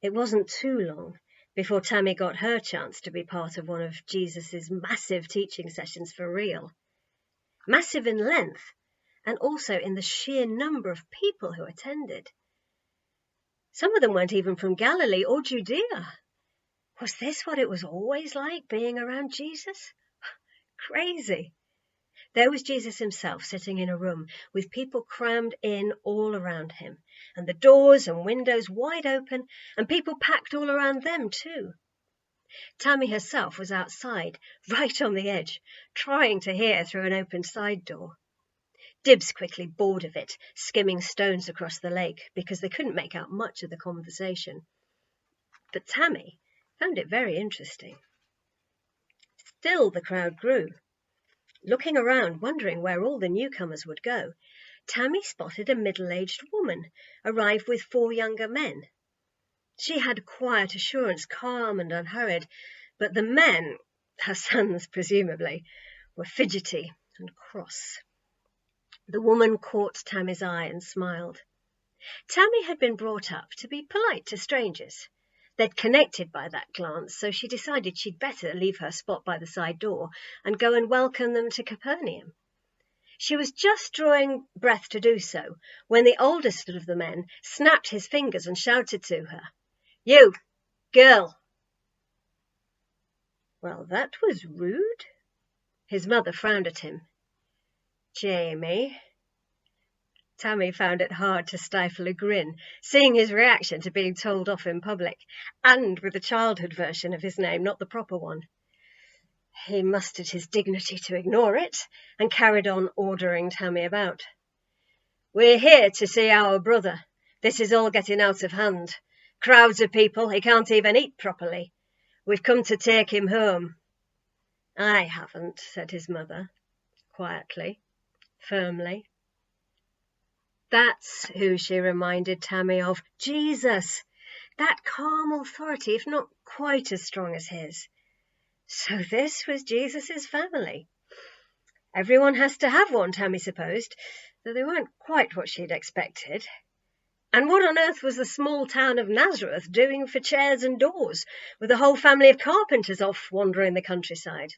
It wasn't too long before Tammie got her chance to be part of one of Jesus's massive teaching sessions for real. Massive in length, and also in the sheer number of people who attended. Some of them weren't even from Galilee or Judea. Was this what it was always like, being around Jesus? Crazy. There was Jesus himself sitting in a room with people crammed in all around him, and the doors and windows wide open, and people packed all around them too. Tammie herself was outside, right on the edge, trying to hear through an open side door. Dibs quickly bored of it, skimming stones across the lake, because they couldn't make out much of the conversation. But Tammie found it very interesting. Still the crowd grew. Looking around, wondering where all the newcomers would go, Tammie spotted a middle-aged woman arrive with 4 younger men. She had quiet assurance, calm and unhurried, but the men, her sons presumably, were fidgety and cross. The woman caught Tammie's eye and smiled. Tammie had been brought up to be polite to strangers. They'd connected by that glance, so she decided she'd better leave her spot by the side door and go and welcome them to Capernaum. She was just drawing breath to do so when the oldest of the men snapped his fingers and shouted to her, "You, girl!" Well, that was rude. His mother frowned at him. "Jamie." Tammie found it hard to stifle a grin, seeing his reaction to being told off in public, and with the childhood version of his name, not the proper one. He mustered his dignity to ignore it, and carried on ordering Tammie about. "We're here to see our brother. This is all getting out of hand. Crowds of people, he can't even eat properly. We've come to take him home." "I haven't," said his mother, quietly, firmly. That's who she reminded Tammie of, Jesus, that calm authority, if not quite as strong as his. So this was Jesus's family. Everyone has to have one, Tammie supposed, though they weren't quite what she'd expected. And what on earth was the small town of Nazareth doing for chairs and doors, with a whole family of carpenters off wandering the countryside?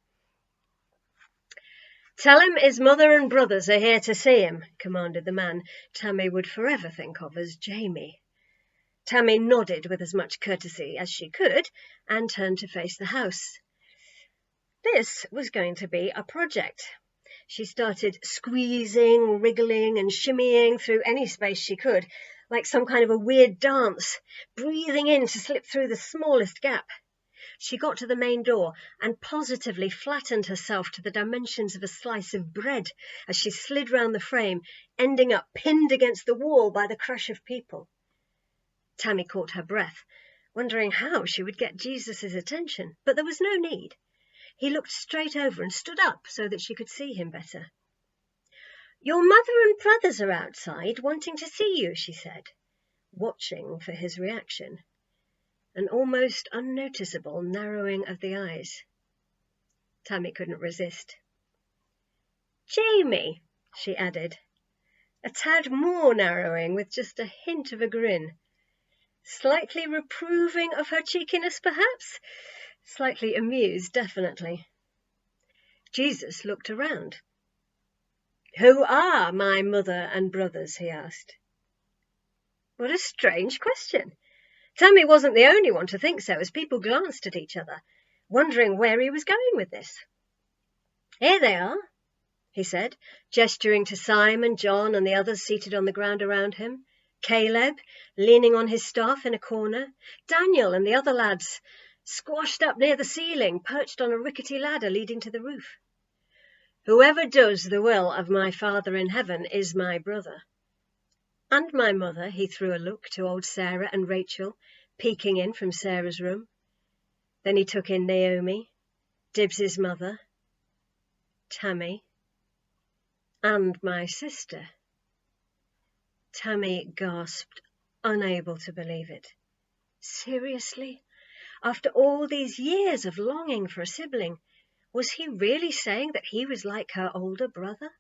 "Tell him his mother and brothers are here to see him," commanded the man Tammie would forever think of as Jamie. Tammie nodded with as much courtesy as she could and turned to face the house. This was going to be a project. She started squeezing, wriggling and shimmying through any space she could, like some kind of a weird dance, breathing in to slip through the smallest gap. She got to the main door and positively flattened herself to the dimensions of a slice of bread as she slid round the frame, ending up pinned against the wall by the crush of people. Tammie caught her breath, wondering how she would get Jesus' attention, but there was no need. He looked straight over and stood up so that she could see him better. "Your mother and brothers are outside wanting to see you," she said, watching for his reaction. An almost unnoticeable narrowing of the eyes. Tammie couldn't resist. "Jamie," she added, a tad more narrowing with just a hint of a grin. Slightly reproving of her cheekiness, perhaps? Slightly amused, definitely. Jesus looked around. "Who are my mother and brothers?" he asked. What a strange question. Tammie wasn't the only one to think so, as people glanced at each other, wondering where he was going with this. "Here they are," he said, gesturing to Simon, John, and the others seated on the ground around him. Caleb, leaning on his staff in a corner. Daniel and the other lads, squashed up near the ceiling, perched on a rickety ladder leading to the roof. "Whoever does the will of my Father in heaven is my brother. And my mother," he threw a look to old Sarah and Rachel, peeking in from Sarah's room. Then he took in Naomi, Dibs' mother, Tammie, and my sister. Tammie gasped, unable to believe it. Seriously? After all these years of longing for a sibling, was he really saying that he was like her older brother?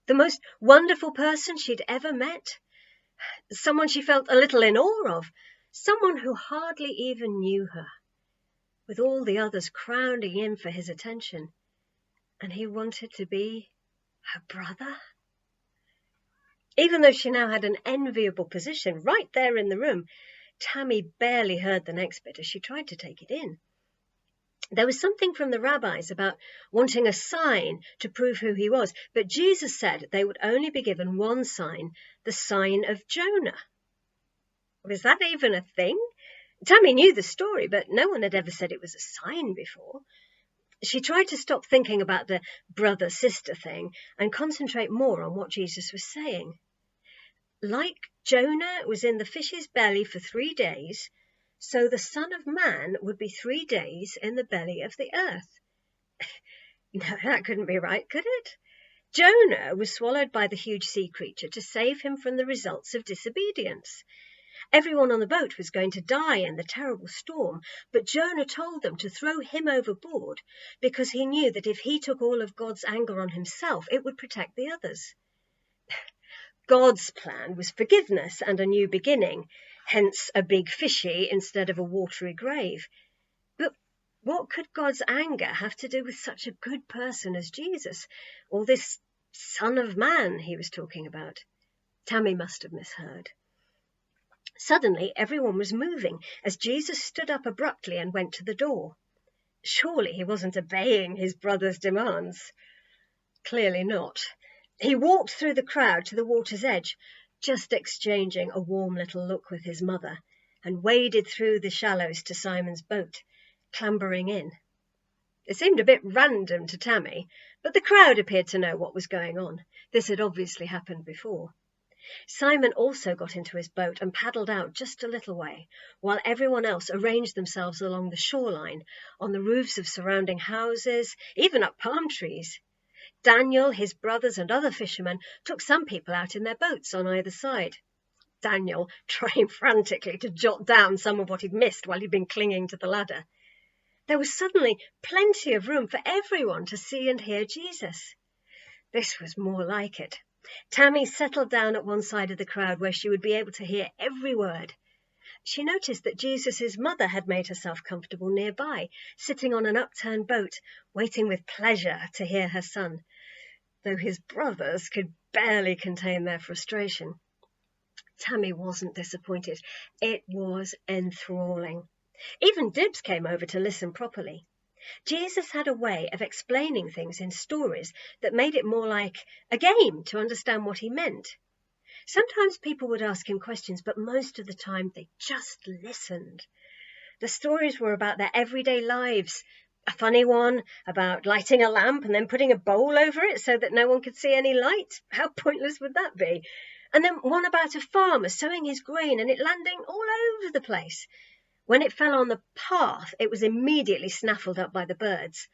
The most wonderful person she'd ever met? Someone she felt a little in awe of, someone who hardly even knew her, with all the others crowding in for his attention, and he wanted to be her brother? Even though she now had an enviable position right there in the room, Tammie barely heard the next bit as she tried to take it in. There was something from the rabbis about wanting a sign to prove who he was, but Jesus said they would only be given one sign, the sign of Jonah. Was that even a thing? Tammie knew the story, but no one had ever said it was a sign before. She tried to stop thinking about the brother-sister thing and concentrate more on what Jesus was saying. Like Jonah was in the fish's belly for 3 days, so the Son of Man would be 3 days in the belly of the earth. No, that couldn't be right, could it? Jonah was swallowed by the huge sea creature to save him from the results of disobedience. Everyone on the boat was going to die in the terrible storm, but Jonah told them to throw him overboard because he knew that if he took all of God's anger on himself, it would protect the others. God's plan was forgiveness and a new beginning, hence a big fishy instead of a watery grave. But what could God's anger have to do with such a good person as Jesus, or this Son of Man he was talking about? Tammie must have misheard. Suddenly, everyone was moving as Jesus stood up abruptly and went to the door. Surely he wasn't obeying his brother's demands. Clearly not. He walked through the crowd to the water's edge, just exchanging a warm little look with his mother, and waded through the shallows to Simon's boat, clambering in. It seemed a bit random to Tammie, but the crowd appeared to know what was going on. This had obviously happened before. Simon also got into his boat and paddled out just a little way, while everyone else arranged themselves along the shoreline, on the roofs of surrounding houses, even up palm trees. Daniel, his brothers, and other fishermen took some people out in their boats on either side. Daniel trying frantically to jot down some of what he'd missed while he'd been clinging to the ladder. There was suddenly plenty of room for everyone to see and hear Jesus. This was more like it. Tammie settled down at one side of the crowd where she would be able to hear every word. She noticed that Jesus' mother had made herself comfortable nearby, sitting on an upturned boat, waiting with pleasure to hear her son, though his brothers could barely contain their frustration. Tammie wasn't disappointed. It was enthralling. Even Dibs came over to listen properly. Jesus had a way of explaining things in stories that made it more like a game to understand what he meant. Sometimes people would ask him questions, but most of the time they just listened. The stories were about their everyday lives. A funny one about lighting a lamp and then putting a bowl over it so that no one could see any light. How pointless would that be? And then one about a farmer sowing his grain and it landing all over the place. When it fell on the path, it was immediately snaffled up by the birds.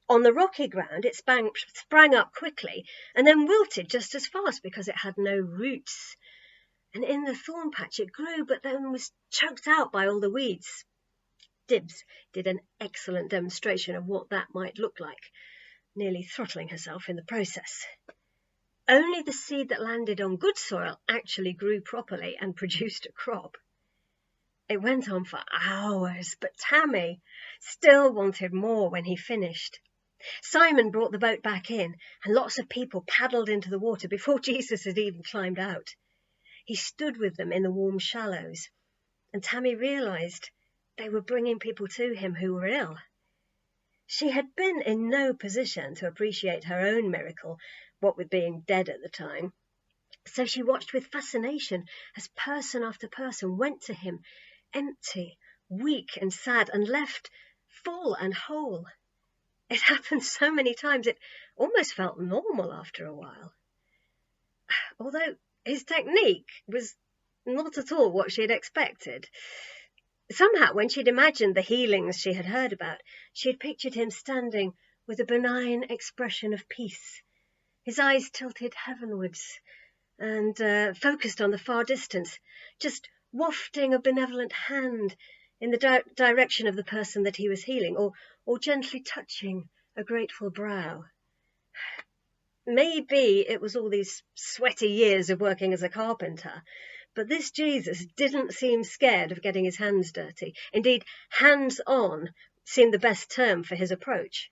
On the rocky ground, it sprang up quickly and then wilted just as fast because it had no roots. And in the thorn patch, it grew, but then was choked out by all the weeds. Dibs did an excellent demonstration of what that might look like, nearly throttling herself in the process. Only the seed that landed on good soil actually grew properly and produced a crop. It went on for hours, but Tammie still wanted more when he finished. Simon brought the boat back in, and lots of people paddled into the water before Jesus had even climbed out. He stood with them in the warm shallows, and Tammie realized they were bringing people to him who were ill. She had been in no position to appreciate her own miracle, what with being dead at the time. So she watched with fascination as person after person went to him, empty, weak and sad, and left full and whole. It happened so many times it almost felt normal after a while. Although his technique was not at all what she had expected. Somehow, when she'd imagined the healings she had heard about, she had pictured him standing with a benign expression of peace, his eyes tilted heavenwards and focused on the far distance, just wafting a benevolent hand in the direction of the person that he was healing, or gently touching a grateful brow. Maybe it was all these sweaty years of working as a carpenter, But this Jesus didn't seem scared of getting his hands dirty. Indeed, hands-on seemed the best term for his approach.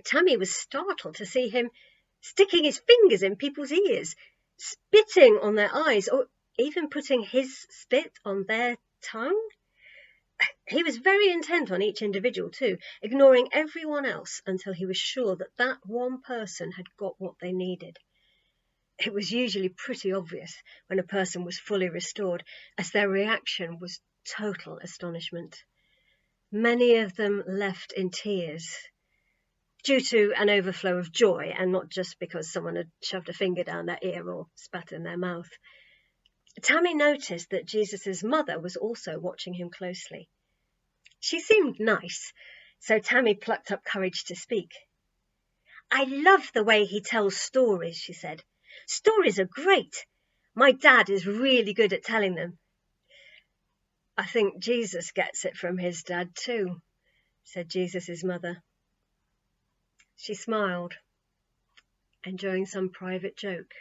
Tammie was startled to see him sticking his fingers in people's ears, spitting on their eyes, or even putting his spit on their tongue. He was very intent on each individual too, ignoring everyone else until he was sure that that one person had got what they needed. It was usually pretty obvious when a person was fully restored, as their reaction was total astonishment. Many of them left in tears, due to an overflow of joy, and not just because someone had shoved a finger down their ear or spat in their mouth. Tammie noticed that Jesus' mother was also watching him closely. She seemed nice, so Tammie plucked up courage to speak. "I love the way he tells stories," she said. "Stories are great. My dad is really good at telling them." "I think Jesus gets it from his dad too," said Jesus' mother. She smiled, enjoying some private joke.